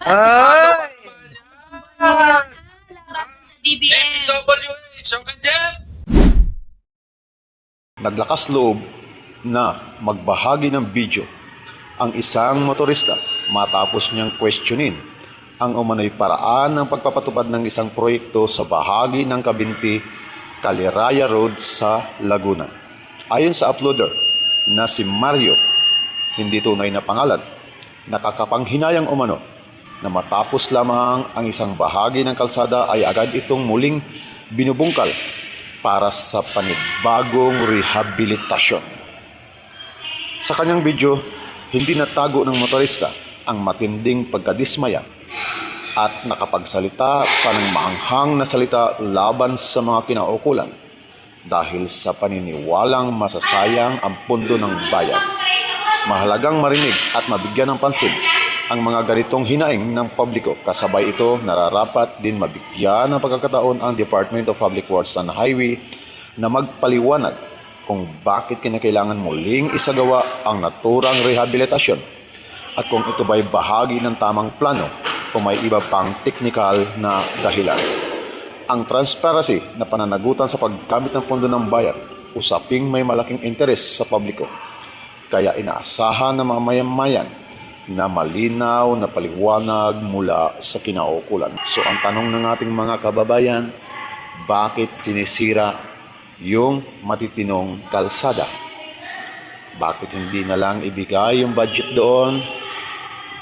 Ay! DBM. DPWH, ang kanyang Naglakas loob na magbahagi ng video ang isang motorista matapos niyang questionin ang umano'y paraan ng pagpapatupad ng isang proyekto sa bahagi ng Kabinti, Caliraya Road sa Laguna. Ayon sa uploader na si Mario, hindi tunay na pangalan, nakakapanghinayang umano na matapos lamang ang isang bahagi ng kalsada ay agad itong muling binubungkal para sa panibagong rehabilitasyon. Sa kanyang video, hindi natago ng motorista ang matinding pagkadismaya at nakapagsalita pa ng maanghang na salita laban sa mga kinaukulan dahil sa paniniwalang masasayang ang pundo ng bayan. Mahalagang marinig at mabigyan ng pansin ang mga ganitong hinaing ng publiko. Kasabay ito, nararapat din mabigyan ng pagkakataon ang Department of Public Works and Highway na magpaliwanag kung bakit kinakailangan muling isagawa ang naturang rehabilitasyon at kung ito ba'y bahagi ng tamang plano o may iba pang teknikal na dahilan. Ang transparency na pananagutan sa paggamit ng pondo ng bayan, usaping may malaking interes sa publiko. Kaya inaasahan ng mamamayan na malinaw na paliwanag mula sa kinaukulan. So ang tanong ng ating mga kababayan, bakit sinisira yung matitinong kalsada? Bakit hindi na lang ibigay yung budget doon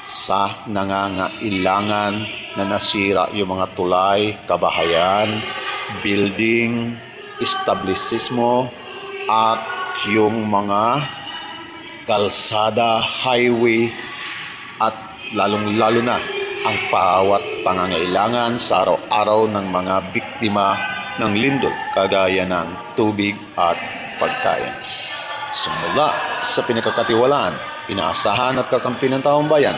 sa nangangailangan na nasira yung mga tulay, kabahayan, building, establishment at yung mga kalsada, highway at lalong-lalo na ang bawat pangangailangan sa araw-araw ng mga biktima ng lindol kagaya ng tubig at pagkain. Sumula sa pinagkakatiwalaan, inaasahan at kakampi ng taong bayan,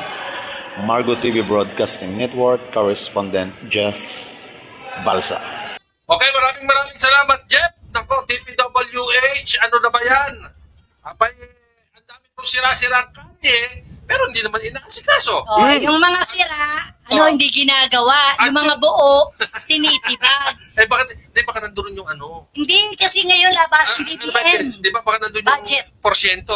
Margo TV Broadcasting Network, Correspondent Jeff Balsa. Okay, maraming salamat, Jeff. Nako, DPWH, ano na ba yan? Abay, ang dami pong sira-sirang kanye, pero hindi naman inaasikaso. Oh, yung mga sira, hindi ginagawa. Yung mga buo, tinitibag. Eh, baka nandun yung ano? Hindi, kasi ngayon labas ang Ano ba DBM. yun? Di ba baka nandun Budget. yung porsyento?